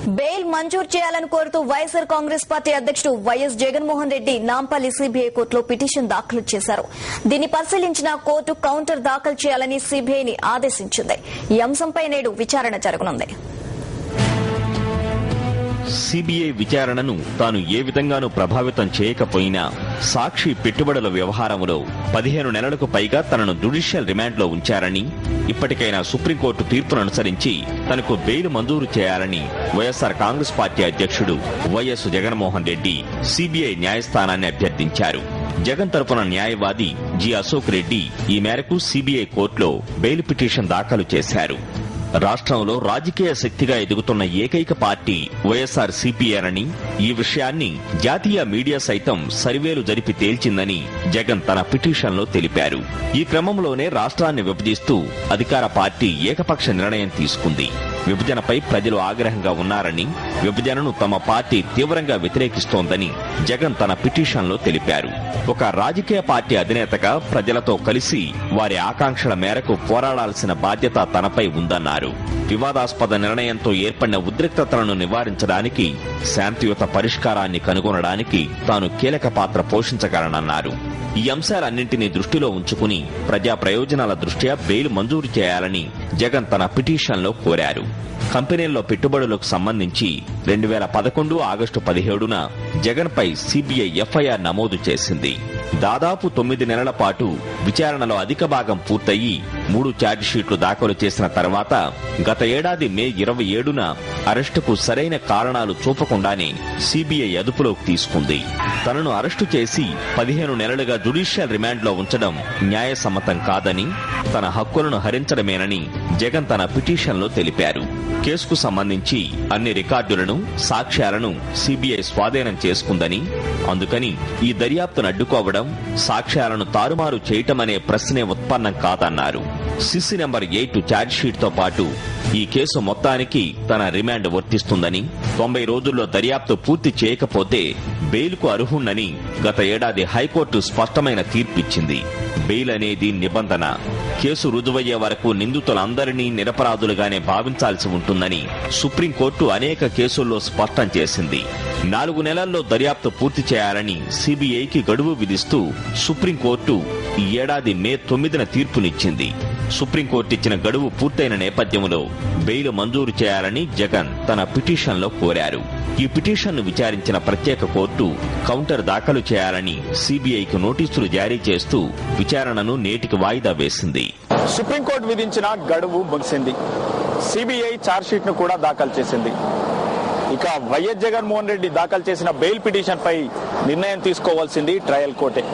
Bail మంజూరు చేయాలని కోరుతూ వైఎస్ఆర్ కాంగ్రెస్ పార్టీ అధ్యక్షుడు వైఎస్ జగన్మోహన్ రెడ్డి నాంపల్లి సిబిఐ కోర్టులో పిటిషన్ దాఖలు చేశారు. దీన్ని పరిశీలించిన కోర్టు కౌంటర్ దాఖలు చేయాలని సిబిఐని ఆదేశించింది. ఈ అంశంపై నేడు విచారణ జరగనుంది. సిబిఐ విచారణను తాను ఏ విధంగానూ ప్రభావితం చేయకపోయినా సాక్షి పెట్టుబడుల వ్యవహారంలో 15 నెలలకు పైగా తనను జ్యుడిషియల్ రిమాండ్లో ఉంచారని, ఇప్పటికైనా సుప్రీంకోర్టు తీర్పును అనుసరించి తనకు బెయిల్ మంజూరు చేయాలని వైఎస్ఆర్ కాంగ్రెస్ పార్టీ అధ్యక్షుడు వైఎస్ జగన్మోహన్ రెడ్డి సిబిఐ న్యాయస్థానాన్ని అభ్యర్థించారు. జగన్ తరపున న్యాయవాది జి అశోక్ రెడ్డి ఈ మేరకు సిబిఐ కోర్టులో బెయిల్ పిటిషన్ దాఖలు చేశారు. రాష్ట్రంలో రాజకీయ శక్తిగా ఎదుగుతున్న ఏకైక పార్టీ వైఎస్ఆర్ సిపిఐనని, ఈ విషయాన్ని జాతీయ మీడియా సైతం సర్వేలు జరిపి తేల్చిందని జగన్ తన పిటిషన్లో తెలిపారు. ఈ క్రమంలోనే రాష్ట్రాన్ని విభజిస్తూ అధికార పార్టీ ఏకపక్ష నిర్ణయం తీసుకుంది. విభజనపై ప్రజలు ఆగ్రహంగా ఉన్నారని, విభజనను తమ పార్టీ తీవ్రంగా వ్యతిరేకిస్తోందని జగన్ తన పిటిషన్లో తెలిపారు. ఒక రాజకీయ పార్టీ అధినేతగా ప్రజలతో కలిసి వారి ఆకాంక్షల మేరకు పోరాడాల్సిన బాధ్యత తనపై ఉందన్నారు. వివాదాస్పద నిర్ణయంతో ఏర్పడిన ఉద్రిక్తతలను నివారించడానికి, శాంతియుత పరిష్కారాన్ని కనుగొనడానికి తాను కీలక పాత్ర పోషించగలనన్నారు. ఈ అంశాలన్నింటినీ దృష్టిలో ఉంచుకుని ప్రజా ప్రయోజనాల దృష్ట్యా బెయిల్ మంజూరు చేయాలని జగన్ తన పిటిషన్లో కోరారు. కంపెనీల్లో పెట్టుబడులకు సంబంధించి 2011 ఆగస్టు 17న జగన్పై సిబిఐ ఎఫ్ఐఆర్ నమోదు చేసింది. దాదాపు 9 నెలల పాటు విచారణలో అధిక భాగం పూర్తయి 3 ఛార్జిషీట్లు దాఖలు చేసిన తర్వాత గత ఏడాది మే 27న అరెస్టుకు సరైన కారణాలు చూపకుండానే సిబిఐ అదుపులోకి తీసుకుంది. తనను అరెస్టు చేసి 15 నెలలుగా జ్యుడిషియల్ రిమాండ్లో ఉంచడం న్యాయసమ్మతం కాదని, తన హక్కులను హరించడమేనని జగన్ తన పిటిషన్లో తెలిపారు. కేసుకు సంబంధించి అన్ని రికార్డులను, సాక్ష్యాలను సిబిఐ స్వాధీనం చేసుకుందని, అందుకని ఈ దర్యాప్తును అడ్డుకోవడం, సాక్ష్యాలను తారుమారు చేయటమనే ప్రశ్నే ఉత్పన్నం కాదన్నారు. సిసి నెంబర్ 8 ఛార్జిషీట్తో పాటు ఈ కేసు మొత్తానికి తన రిమాండ్ వర్తిస్తుందని, 90 రోజుల్లో దర్యాప్తు పూర్తి చేయకపోతే బెయిల్కు అర్హుణ్ణని గత ఏడాది హైకోర్టు స్పష్టమైన తీర్పిచ్చింది. బెయిల్ అనేది నిబంధన. కేసు రుజువయ్యే వరకు నిందితులందరినీ నిరపరాధులుగానే భావించాల్సి ఉంటుందని సుప్రీంకోర్టు అనేక కేసుల్లో స్పష్టం చేసింది. 4 నెలల్లో దర్యాప్తు పూర్తి చేయాలని సిబిఐకి గడువు విధిస్తూ సుప్రీంకోర్టు ఈ ఏడాది మే 9న తీర్పునిచ్చింది. సుప్రీంకోర్టు ఇచ్చిన గడువు పూర్తయిన నేపథ్యంలో బెయిల్ మంజూరు చేయాలని జగన్ తన పిటిషన్లో కోరారు. ఈ పిటిషన్ను విచారించిన ప్రత్యేక కోర్టు కౌంటర్ దాఖలు చేయాలని సిబిఐకి నోటీసులు జారీ చేస్తూ విచారణను నేటికి వాయిదా వేసింది. సుప్రీంకోర్టు విధించిన గడువు ముగిసింది. సిబిఐ ఛార్జ్షీట్ ను కూడా దాఖలు చేసింది. ఇక వైఎస్ జగన్మోహన్ రెడ్డి దాఖలు చేసిన బెయిల్ పిటిషన్ పై నిర్ణయం తీసుకోవాల్సింది ట్రయల్ కోర్టే.